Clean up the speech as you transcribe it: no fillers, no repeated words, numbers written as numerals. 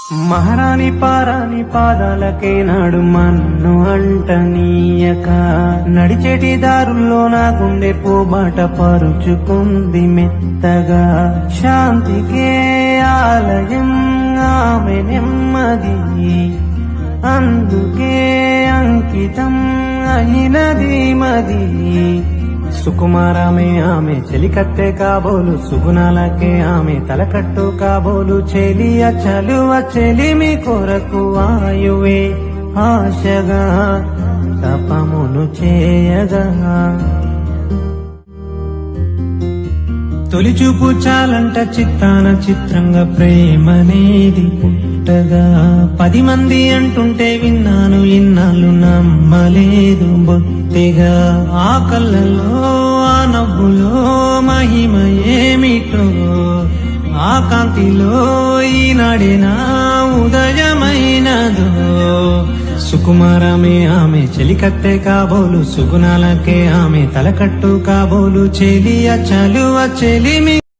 మహారాణి పారాని పాదాలకే నాడు మన్ను అంటనీయక నడిచేటి దారుల్లో నా గుండె పోబాట పరుచుకుంది మెత్తగా. శాంతికే ఆలయం ఆమె నెమ్మది, అందుకే అంకితం అయినది మది. సుకుమారమే ఆమె చెలికత్తె కాబోలు, సుగుణాలకే ఆమె తలకట్టు కాబోలు. చెలియ చలువ చెలిమి కొరకు ఆయువే ఆశగా తపమును చేయగా. తొలిచూపు చాలంట చిత్తాన చిత్రంగా ప్రేమనేది పుట్టగా. 10 మంది అంటుంటే విన్నాను ఇన్నాళ్ళు నమ్మలేదు బొత్తిగా. ఆ కళ్ళలో ఆ నవ్వులో మహిమ ఏమిటో, ఆ కాంతిలో ఈనాడే నా ఉదయమైనదో. సుకుమారమే ఆమె చెలికత్తె కాబోలు, సుగుణాలకే ఆమె తలకట్టు కాబోలు. చెలియ చలువ చెలిమి